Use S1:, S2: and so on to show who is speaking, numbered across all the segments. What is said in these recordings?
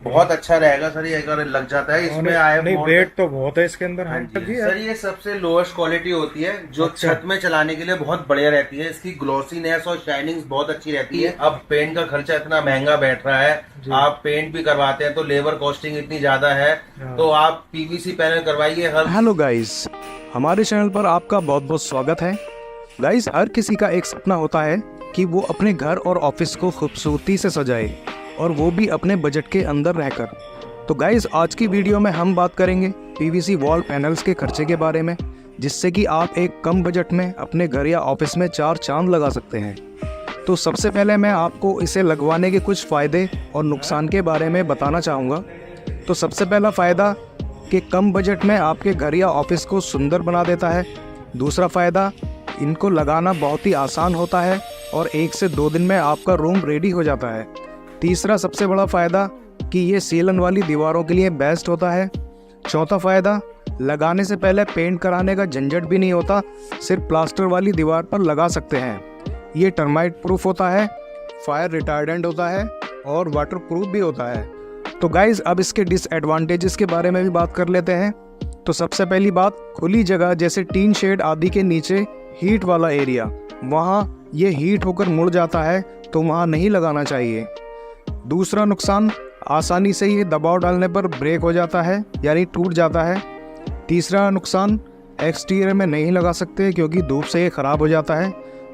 S1: बहुत अच्छा रहेगा सर। ये अगर लग जाता है इसमें आए
S2: नहीं, वेट तो बहुत है इसके अंदर।
S1: हाँ
S2: हाँ
S1: जी
S2: जी
S1: सर, ये सबसे लोएस्ट क्वालिटी होती है जो
S2: अच्छा।
S1: छत में चलाने के लिए बहुत बढ़िया रहती है। इसकी ग्लॉसीनेस और शाइनिंग बहुत अच्छी रहती है। अब पेंट का खर्चा इतना महंगा बैठ रहा है,
S2: जी।
S1: आप पेंट भी करवाते हैं तो लेबर कॉस्टिंग इतनी ज्यादा है, तो
S2: हाँ।
S1: आप पीवीसी पैनल करवाइए। हर
S3: हेलो गाइस, हमारे चैनल पर आपका बहुत बहुत स्वागत है। गाइस, हर किसी का एक सपना होता है कि वो अपने घर और ऑफिस को खूबसूरती से सजाए, और वो भी अपने बजट के अंदर रहकर। तो गाइस, आज की वीडियो में हम बात करेंगे पीवीसी वॉल पैनल्स के खर्चे के बारे में, जिससे कि आप एक कम बजट में अपने घर या ऑफिस में 4 चांद लगा सकते हैं। तो सबसे पहले मैं आपको इसे लगवाने के कुछ फ़ायदे और नुकसान के बारे में बताना चाहूँगा। तो सबसे पहला फ़ायदा कि कम बजट में आपके घर या ऑफिस को सुंदर बना देता है। दूसरा फ़ायदा, इनको लगाना बहुत ही आसान होता है और 1 से 2 दिन में आपका रूम रेडी हो जाता है। तीसरा सबसे बड़ा फ़ायदा कि ये सीलन वाली दीवारों के लिए बेस्ट होता है। चौथा फ़ायदा, लगाने से पहले पेंट कराने का झंझट भी नहीं होता, सिर्फ प्लास्टर वाली दीवार पर लगा सकते हैं। ये टर्माइट प्रूफ होता है, फायर रिटार्डेंट होता है और वाटर प्रूफ भी होता है। तो गाइज़, अब इसके डिसएडवांटेजेस के बारे में भी बात कर लेते हैं। तो सबसे पहली बात, खुली जगह जैसे टीन शेड आदि के नीचे हीट वाला एरिया, वहाँ ये हीट होकर मुड़ जाता है, तो वहाँ नहीं लगाना चाहिए। दूसरा नुकसान, आसानी से ये दबाव डालने पर ब्रेक हो जाता है, यानी टूट जाता है। तीसरा नुकसान, एक्सटीरियर में नहीं लगा सकते क्योंकि धूप से ये ख़राब हो जाता है।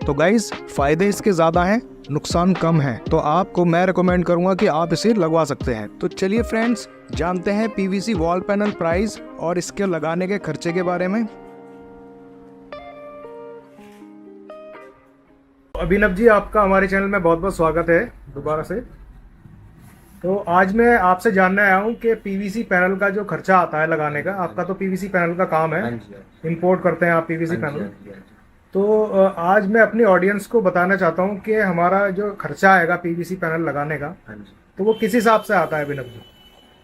S3: तो गाइज़, फ़ायदे इसके ज़्यादा हैं, नुकसान कम है, तो आपको मैं रिकमेंड करूंगा कि आप इसे लगवा सकते हैं। तो चलिए फ्रेंड्स, जानते हैं पीवीसी वॉल पैनल प्राइस और इसके लगाने के खर्चे के बारे में।
S2: अभिनव जी, आपका हमारे चैनल में बहुत बहुत स्वागत है दोबारा से। तो आज मैं आपसे जानने आया हूँ कि पीवीसी पैनल का जो खर्चा आता है लगाने का, आपका तो पीवीसी पैनल का काम है,
S1: हाँ जी,
S2: इंपोर्ट करते हैं आप पीवीसी
S1: हाँ जी,
S2: पैनल।
S1: हाँ जी, हाँ जी।
S2: तो आज मैं अपनी ऑडियंस को बताना चाहता हूँ कि हमारा जो खर्चा आएगा पीवीसी पैनल लगाने का,
S1: हाँ जी
S2: तो वो किस हिसाब से आता है अभिनव जी?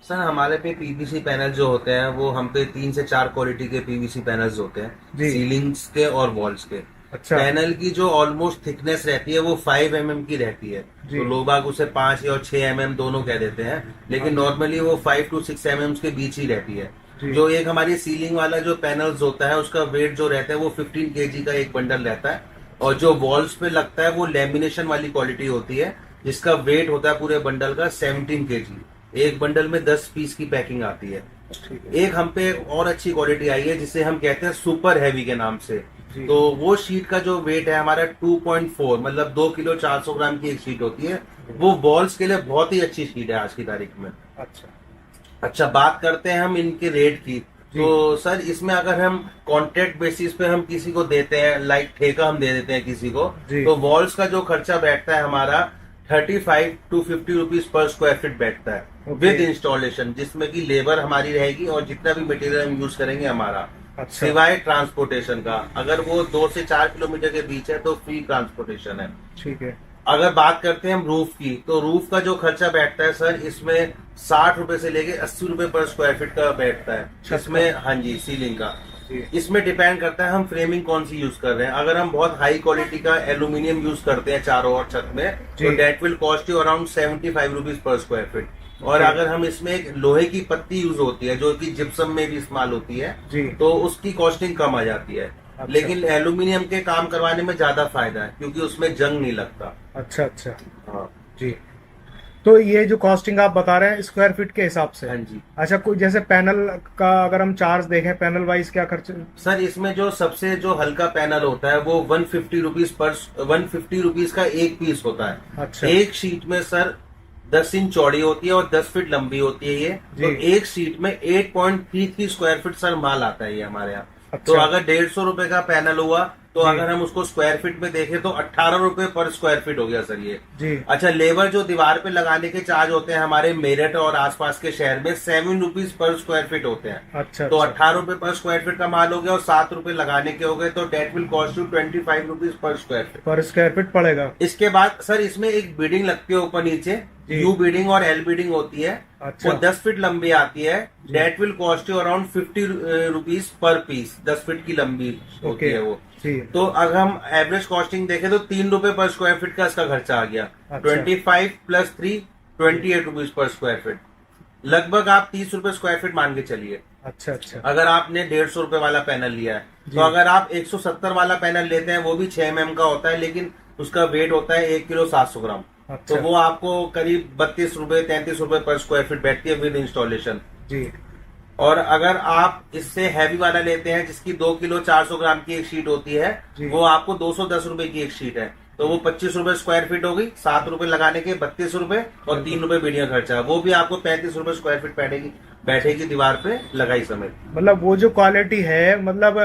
S1: सर, हमारे पे पीवीसी पैनल जो होते हैं वो हम पे 3 से 4 क्वालिटी के पीवीसी पैनल्स होते हैं,
S2: जी।
S1: सीलिंग्स के और वॉल्स के।
S2: अच्छा।
S1: पैनल की जो ऑलमोस्ट थिकनेस रहती है वो 5 mm की रहती है।
S2: जी।
S1: तो लोग बाग उसे 5 या 6 mm दोनों कह देते हैं, लेकिन नॉर्मली वो 5 to 6 mm के बीच ही रहती है।
S2: जी।
S1: जो एक हमारी सीलिंग वाला जो पैनल्स होता है उसका वेट जो रहता है वो 15 kg का एक बंडल रहता है, और जो वॉल्स पे लगता है वो लेमिनेशन वाली क्वालिटी होती है, जिसका वेट होता है पूरे बंडल का 17 kg। एक बंडल में 10 पीस की पैकिंग आती है। एक हम पे और अच्छी क्वालिटी आई है जिसे हम कहते हैं सुपर हैवी के नाम से।
S2: जी।
S1: तो वो शीट का जो वेट है हमारा 2.4, मतलब 2 किलो 400 ग्राम की एक शीट होती है। वो वॉल्स के लिए बहुत ही अच्छी शीट है आज की तारीख में।
S2: अच्छा।
S1: अच्छा, बात करते हैं हम इनके रेट की। तो सर, इसमें अगर हम कॉन्ट्रैक्ट बेसिस पे हम किसी को देते हैं, लाइक ठेका हम दे देते हैं किसी को,
S2: जी।
S1: तो वॉल्स का जो खर्चा बैठता है हमारा 35 to 50 rupees per square feet बैठता है, विद इंस्टॉलेशन, जिसमें कि लेबर हमारी रहेगी और जितना भी मटेरियल हम यूज करेंगे हमारा।
S2: अच्छा।
S1: सिवाय ट्रांसपोर्टेशन का, अगर वो 2 से 4 किलोमीटर के बीच है तो फ्री ट्रांसपोर्टेशन है।
S2: ठीक है।
S1: अगर बात करते हैं हम रूफ की, तो रूफ का जो खर्चा बैठता है सर, इसमें 60 रुपए से लेके 80 रुपए पर स्क्वायर फीट का बैठता है। इसमें हाँ जी, सीलिंग का। इसमें डिपेंड करता है हम फ्रेमिंग कौन सी यूज कर रहे हैं। अगर हम बहुत हाई क्वालिटी का एल्यूमिनियम यूज करते हैं चारों ओर छत में, तो that will cost you around 75 rupees per square feet. और अगर हम इसमें एक लोहे की पत्ती यूज होती है जो कि जिप्सम में भी इस्तेमाल होती है, तो उसकी कॉस्टिंग कम आ जाती है।
S2: अच्छा।
S1: लेकिन एल्यूमिनियम के काम करवाने में ज्यादा फायदा है क्योंकि उसमें जंग नहीं लगता।
S2: अच्छा। अच्छा।
S1: हाँ
S2: जी। तो ये जो कॉस्टिंग आप बता रहे हैं स्क्वायर फीट के हिसाब से?
S1: हाँ जी।
S2: अच्छा, कोई जैसे पैनल का अगर हम चार्ज देखें, पैनल वाइज क्या खर्च?
S1: सर, इसमें जो सबसे जो हल्का पैनल होता है वो 150 रुपीज का एक पीस होता है।
S2: अच्छा।
S1: एक शीट में सर 10 इंच चौड़ी होती है और 10 फीट लंबी होती है ये। तो एक शीट में 8.33 स्क्वायर फीट सर माल आता है ये हमारे यहाँ।
S2: अच्छा।
S1: तो अगर 150 रुपए का पैनल हुआ तो अगर हम उसको स्क्वायर फीट में देखें तो 18 रुपए पर स्क्वायर फीट हो गया सर ये।
S2: जी।
S1: अच्छा, लेबर जो दीवार पे लगाने के चार्ज होते हैं हमारे मेरठ और आसपास के शहर में 7 रुपीज पर स्क्वायर फीट होते हैं।
S2: अच्छा।
S1: तो 18 रुपए पर स्क्वायर फीट का माल हो गया और 7 रुपए लगाने के हो गए, तो that will cost you 25 rupees per square feet.
S2: Per square feet पड़ेगा।
S1: इसके बाद सर इसमें एक बीडिंग लगती है ऊपर नीचे, यू बीडिंग और एल बीडिंग होती है।
S2: अच्छा।
S1: वो 10 फीट लंबी आती है। That will cost you around 50 rupees per piece. 10 feet की लंबी होती है वो। तो अगर हम एवरेज कॉस्टिंग देखें तो 3 रुपए पर स्क्वायर फीट का इसका खर्चा आ गया। 25 + 3 28 रुपीज पर स्क्वायर फीट। लगभग आप 30 रुपए स्क्वायर फीट मान के चलिए।
S2: अच्छा अच्छा।
S1: अगर आपने 150 रुपए वाला पैनल लिया है
S2: जी।
S1: तो अगर आप 170 वाला पैनल लेते हैं वो भी 6 mm का होता है, लेकिन उसका वेट होता है 1 किलो 700 ग्राम।
S2: अच्छा।
S1: तो वो आपको करीब 32 रुपए 33 रुपए पर स्क्वायर फीट बैठती है विद इंस्टॉलेशन।
S2: जी।
S1: और अगर आप इससे हैवी वाला लेते हैं जिसकी 2 किलो 400 ग्राम की एक शीट होती है,
S2: जी।
S1: वो आपको 210 रुपए की एक शीट है, तो वो 25 रुपए स्क्वायर फीट होगी, 7 रुपए लगाने के 32 रुपए और 3 रुपए मीडियम खर्चा, वो भी आपको 35 रुपए स्क्वायर फीट बैठेगी दीवार पे लगाई समेत।
S2: मतलब वो जो क्वालिटी है, मतलब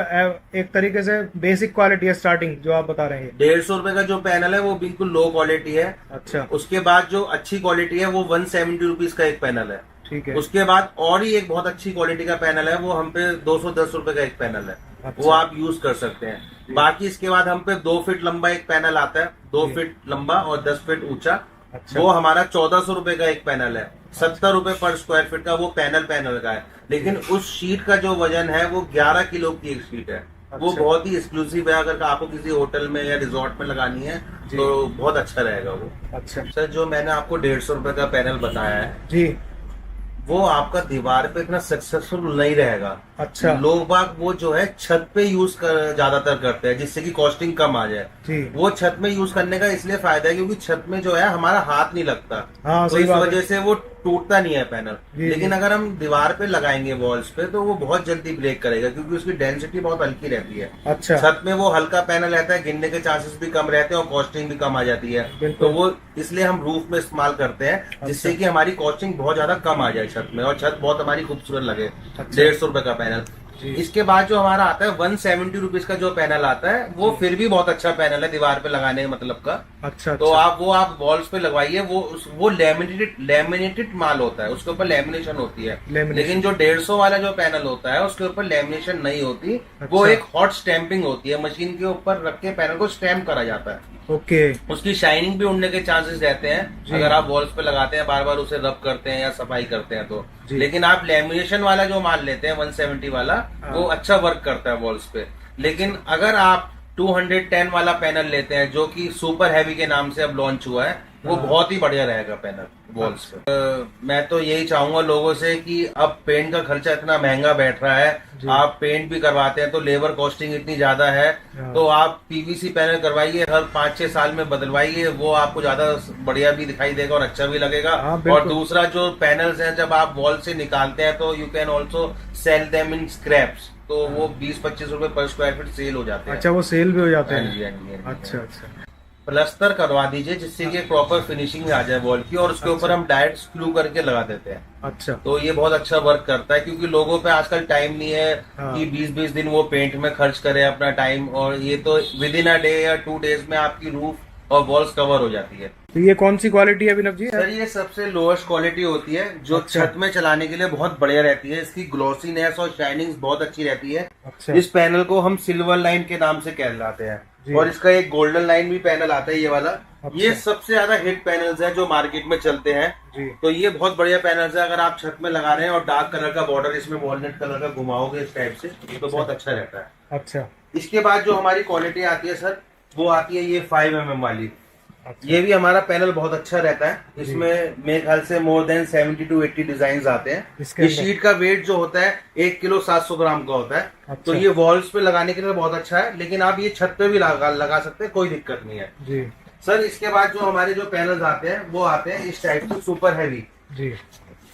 S2: एक तरीके से बेसिक क्वालिटी है स्टार्टिंग जो आप बता रहे हैं।
S1: 150 रुपए का जो पैनल है वो बिल्कुल लो क्वालिटी है।
S2: अच्छा।
S1: उसके बाद जो अच्छी क्वालिटी है वो 170 रुपीज का एक पैनल है।
S2: ठीक है।
S1: उसके बाद और ही एक बहुत अच्छी क्वालिटी का पैनल है, वो हम पे 210 रुपए का एक पैनल है।
S2: अच्छा।
S1: वो आप यूज कर सकते हैं। बाकी इसके बाद हम पे 2 फीट लंबा एक पैनल आता है, 2 फीट लंबा और 10 फीट ऊंचा।
S2: अच्छा।
S1: वो हमारा 1400 रुपए का एक पैनल है। 70 रुपए पर स्क्वायर फीट का वो पैनल का है, लेकिन उस शीट का जो वजन है वो 11 किलो की एक शीट है। वो
S2: अच्छा।
S1: बहुत ही एक्सक्लूसिव है, अगर आपको किसी होटल में या रिजॉर्ट में लगानी है तो बहुत अच्छा रहेगा वो।
S2: अच्छा।
S1: सर जो मैंने आपको 150 रुपए का पैनल बताया है
S2: जी।
S1: वो आपका दीवार पे इतना सक्सेसफुल नहीं रहेगा।
S2: अच्छा।
S1: लोग बाग वो जो है छत पे यूज कर ज्यादातर करते हैं जिससे कि कॉस्टिंग कम आ जाए।
S2: जी।
S1: वो छत में यूज करने का इसलिए फायदा है क्योंकि छत में जो है हमारा हाथ नहीं लगता।
S2: हाँ,
S1: तो
S2: सही
S1: इस
S2: बात है।
S1: वजह से वो टूटता नहीं है पैनल।
S2: जी,
S1: लेकिन
S2: जी।
S1: अगर हम दीवार पे लगाएंगे वॉल्स पे तो वो बहुत जल्दी ब्रेक करेगा क्योंकि उसकी डेंसिटी बहुत हल्की रहती है।
S2: अच्छा।
S1: छत में वो हल्का पैनल रहता है, गिरने के चांसेस भी कम रहते हैं और कॉस्टिंग भी कम आ जाती है।
S2: बिल्कुल।
S1: तो वो इसलिए हम रूफ में इस्तेमाल करते हैं जिससे कि हमारी कॉस्टिंग बहुत ज्यादा कम आ जाए छत में और छत बहुत हमारी खूबसूरत लगे।
S2: अच्छा।
S1: 150 रुपए का पैनल।
S2: जी।
S1: इसके बाद जो हमारा आता है 170 रुपीज का जो पैनल आता है वो फिर भी बहुत अच्छा पैनल है दीवार पे लगाने का मतलब का।
S2: अच्छा।
S1: तो
S2: अच्छा।
S1: आप वॉल्स पे लगवाइए। वो लेमिनेटेड माल होता है, उसके ऊपर लेमिनेशन होती है।
S2: लेमिनेशन।
S1: लेकिन जो 150 वाला जो पैनल होता है उसके ऊपर लेमिनेशन नहीं होती। वो
S2: अच्छा।
S1: एक हॉट स्टैंपिंग होती है, मशीन के ऊपर रख के पैनल को स्टैम्प करा जाता है।
S2: ओके।
S1: उसकी शाइनिंग भी उड़ने के चांसेस रहते हैं अगर आप वॉल्स पे लगाते हैं, बार बार उसे रब करते हैं या सफाई करते हैं तो।
S2: जी।
S1: लेकिन आप लेमिनेशन वाला जो माल लेते हैं 170 वाला, वो अच्छा वर्क करता है वॉल्स पे। लेकिन अगर आप 210 वाला पैनल लेते हैं जो कि सुपर हैवी के नाम से अब लॉन्च हुआ है, वो बहुत ही बढ़िया रहेगा पैनल वॉल्स पे। मैं तो यही चाहूंगा लोगों से कि अब पेंट का खर्चा इतना महंगा बैठ रहा है, आप पेंट भी करवाते हैं तो लेबर कॉस्टिंग इतनी ज्यादा है, तो आप पीवीसी पैनल करवाइए, हर 5-6 साल में बदलवाइए, वो आपको ज्यादा बढ़िया भी दिखाई देगा और अच्छा भी लगेगा। और दूसरा जो पैनल्स हैं जब आप वॉल से निकालते हैं तो you can also sell them in scraps, तो वो 20-25 रुपए पर स्क्वायर फीट सेल हो जाते हैं।
S2: अच्छा, वो सेल भी हो जाते हैं।
S1: हाँ जी, हाँ जी, हाँ जी।
S2: अच्छा अच्छा।
S1: प्लस्तर करवा दीजिए जिससे कि प्रॉपर फिनिशिंग आ जाए वॉल की, और उसके ऊपर हम डायरेक्ट स्क्रू करके लगा देते हैं।
S2: अच्छा।
S1: तो ये बहुत अच्छा वर्क करता है क्योंकि लोगों पे आजकल टाइम नहीं है कि 20-20 दिन वो पेंट में खर्च करे अपना टाइम, और ये तो विद इन अ डे या 2 डेज में आपकी रूफ और वॉल्स कवर हो जाती है।
S2: तो ये कौन सी क्वालिटी है अभिनव जी?
S1: सर ये सबसे लोएस्ट क्वालिटी होती है जो
S2: अच्छा।
S1: छत में चलाने के लिए बहुत बढ़िया रहती है। इसकी ग्लॉसीनेस और शाइनिंग बहुत अच्छी रहती है।
S2: अच्छा।
S1: इस पैनल को हम सिल्वर लाइन के नाम से कहलाते हैं, और इसका एक गोल्डन लाइन भी पैनल आता है ये वाला।
S2: अच्छा।
S1: ये सबसे ज्यादा हिट पैनल्स हैं जो मार्केट में चलते हैं
S2: जी।
S1: तो ये बहुत बढ़िया पैनल्स है। अगर आप छत में लगा रहे हैं और डार्क कलर का बॉर्डर इसमें वॉलनट कलर का घुमाओगे इस टाइप से तो बहुत अच्छा रहता है।
S2: अच्छा।
S1: इसके बाद जो हमारी क्वालिटी आती है सर, वो आती है ये 5 mm वाली।
S2: अच्छा।
S1: ये भी हमारा पैनल बहुत अच्छा रहता है। इसमें मेरे ख्याल से मोर देन 70 to 80 डिजाइन आते हैं। इस शीट का वेट जो होता है 1 किलो 700 ग्राम का होता है।
S2: अच्छा।
S1: तो ये वॉल्स पे लगाने के लिए बहुत अच्छा है, लेकिन आप ये छत पे भी लगा सकते हैं, कोई दिक्कत नहीं है
S2: जी।
S1: सर। इसके बाद जो हमारे जो पैनल्स आते हैं वो आते हैं इस टाइप से सुपर हैवी।
S2: जी।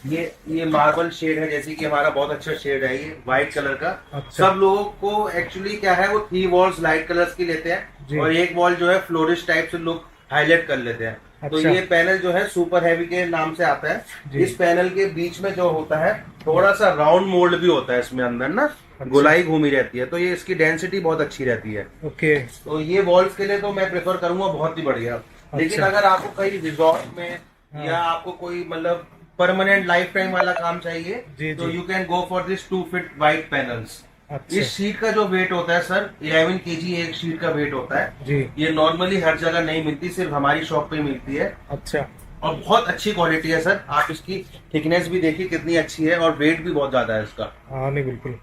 S1: ये मार्बल शेड है, जैसे कि हमारा बहुत अच्छा शेड है ये व्हाइट कलर का।
S2: अच्छा।
S1: सब लोगों को एक्चुअली क्या है, वो 3 वॉल्स लाइट कलर्स की लेते हैं और एक वॉल जो है फ्लोरिश टाइप से लुक हाईलाइट कर लेते हैं। तो
S2: अच्छा।
S1: ये पैनल जो है सुपर हैवी के नाम से आता है। इस पैनल के बीच में जो होता है थोड़ा सा राउंड मोल्ड भी होता है इसमें अंदर ना। अच्छा। गोलाई घूमी रहती है तो ये इसकी डेंसिटी बहुत अच्छी रहती है।
S2: ओके।
S1: तो ये वॉल्स के लिए तो मैं प्रेफर करूंगा बहुत ही बढ़िया। लेकिन अगर आपको कहीं रिजॉर्ट में या आपको कोई मतलब परमानेंट लाइफ टाइम वाला काम चाहिए तो you can go for this 2 feet white panels.
S2: अच्छा।
S1: इस शीट का जो वेट होता है सर 11 kg एक शीट का वेट होता है
S2: जी।
S1: ये नॉर्मली हर जगह नहीं मिलती, सिर्फ हमारी शॉप पे मिलती है।
S2: अच्छा।
S1: और बहुत अच्छी क्वालिटी है सर। आप इसकी थिकनेस भी देखिए कितनी अच्छी है और वेट भी बहुत ज्यादा है इसका।
S2: हाँ नहीं बिल्कुल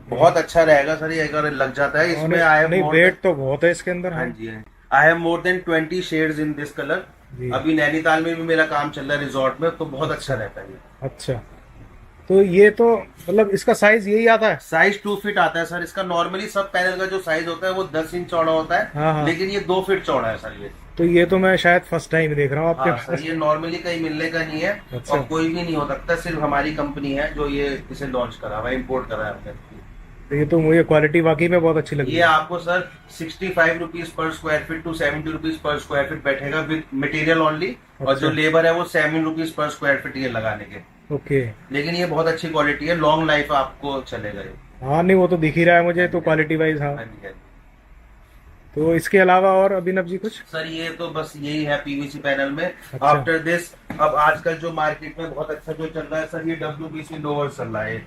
S1: बहुत अच्छा रहेगा सर ये अगर लग जाता है इसमें।
S2: नहीं वेट तो बहुत है इसके अंदर।
S1: हाँ जी, I have more than 20 shades in this colour.
S2: जी।
S1: अभी नैनीताल में भी मेरा काम चल रहा है रिजॉर्ट में, तो बहुत अच्छा रहता है ये।
S2: अच्छा, तो ये तो मतलब इसका साइज यही आता है?
S1: साइज 2 फीट आता है सर इसका। नॉर्मली सब पैनल का जो साइज होता है वो 10 इंच चौड़ा होता है,
S2: हाँ, हाँ।
S1: लेकिन ये 2 फीट चौड़ा है सर ये।
S2: तो ये तो मैं शायद फर्स्ट टाइम देख रहा हूँ आपके
S1: हाँ
S2: पास।
S1: सर, ये नॉर्मली कहीं मिलने का नहीं है।
S2: अच्छा।
S1: और कोई भी नहीं हो सकता, सिर्फ हमारी कंपनी है जो ये इसे लॉन्च करा हुआ है, इम्पोर्ट करा है हमने।
S2: तो ये तो मुझे क्वालिटी वाकई में बहुत अच्छी लगी।
S1: ये आपको sir 65 rupees per square feet to 70 rupees per square feet बैठेगा विद मटेरियल ओनली। और जो
S2: अच्छा।
S1: लेबर है वो 7 रुपीज पर स्क्वायर फीट ये लगाने के।
S2: ओके।
S1: लेकिन ये बहुत अच्छी क्वालिटी है, लॉन्ग लाइफ आपको चलेगा ये।
S2: हाँ, नहीं वो तो दिख ही रहा है मुझे तो क्वालिटी वाइज। हाँ,
S1: हाँ जी, हाँ जी।
S2: तो इसके अलावा और अभिनव जी कुछ?
S1: सर ये तो बस यही है पीवीसी पैनल में।
S2: अच्छा।
S1: आफ्टर दिस अब आजकल जो मार्केट में बहुत अच्छा जो चल रहा है सर, ये WPC लोअर्स चल रहा है।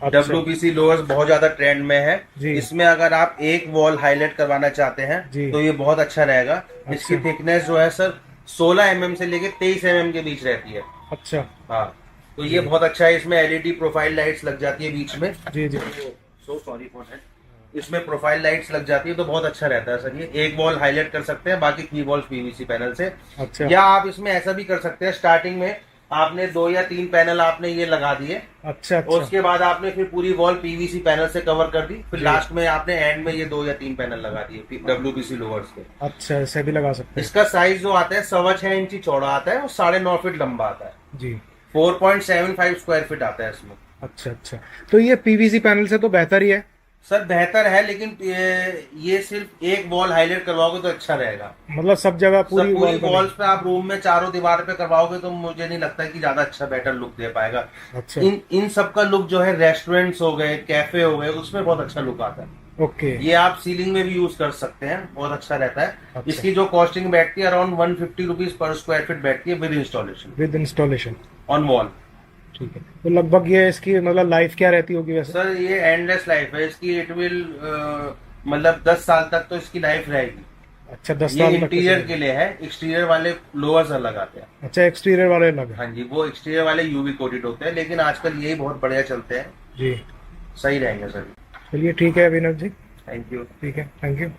S2: अच्छा।
S1: WPC लोअर्स बहुत ज्यादा ट्रेंड में है।
S2: जी।
S1: इसमें अगर आप एक वॉल हाईलाइट करवाना चाहते हैं
S2: जी।
S1: तो ये बहुत अच्छा रहेगा। इसकी थिकनेस जो है सर 16 mm से लेके 23 mm के बीच रहती है।
S2: अच्छा।
S1: हाँ, तो ये बहुत अच्छा है। इसमें LED प्रोफाइल लाइट्स लग जाती है बीच में।
S2: जी जी।
S1: So sorry for that. इसमें प्रोफाइल लाइट्स लग जाती है तो बहुत अच्छा रहता है सर। ये एक वॉल हाईलाइट कर सकते हैं, बाकी 3 वॉल्स पीवीसी पैनल से।
S2: अच्छा।
S1: या आप इसमें ऐसा भी कर सकते हैं, स्टार्टिंग में आपने 2 या 3 पैनल आपने ये लगा दिए,
S2: अच्छा।
S1: और
S2: अच्छा।
S1: उसके बाद आपने फिर पूरी वॉल पीवीसी पैनल से कवर कर दी, फिर लास्ट में आपने एंड में ये 2 या 3 पैनल लगा दिए WPC लोअर्स के।
S2: अच्छा, ऐसे भी लगा सकते हैं।
S1: इसका साइज जो आता है 6.25 इंची चौड़ा आता है और 9.5 फीट लंबा आता है।
S2: जी।
S1: 4.75 स्क्वायर फीट आता है इसमें।
S2: अच्छा अच्छा, तो ये पीवीसी पैनल से तो बेहतर ही है।
S1: सर बेहतर है, लेकिन ये सिर्फ एक वॉल हाईलाइट करवाओगे तो अच्छा रहेगा।
S2: मतलब सब जगह पूरी
S1: पूरी
S2: वॉल
S1: वॉल्स पे आप रूम में चारों दीवार पे करवाओगे तो मुझे नहीं लगता कि ज्यादा अच्छा बेटर लुक दे पाएगा।
S2: अच्छा।
S1: इन सब का लुक जो है रेस्टोरेंट्स हो गए, कैफे हो गए, उसमें बहुत अच्छा लुक आता है।
S2: ओके।
S1: ये आप सीलिंग में भी यूज कर सकते हैं, बहुत अच्छा रहता है।
S2: अच्छा।
S1: इसकी जो कॉस्टिंग बैठती है around 150 rupees per square feet बैठती है with installation
S2: with installation.
S1: On wall.
S2: ठीक है, तो लगभग ये इसकी मतलब लाइफ क्या रहती होगी वैसे?
S1: सर ये एंडलेस लाइफ है इसकी। इट विल मतलब 10 साल तक तो इसकी लाइफ रहेगी।
S2: अच्छा, 10
S1: ये
S2: साल तक
S1: इंटीरियर के लिए है, एक्सटीरियर वाले लोअर्स अलग आते हैं।
S2: अच्छा, एक्सटीरियर वाले लगे।
S1: हाँ जी, वो एक्सटीरियर वाले यूवी कोटेड होते हैं, लेकिन आजकल यही बहुत बढ़िया चलते हैं।
S2: जी।
S1: सही रहेंगे सर।
S2: चलिए ठीक है अभिनव जी।
S1: Thank you.
S2: ठीक है, थैंक यू।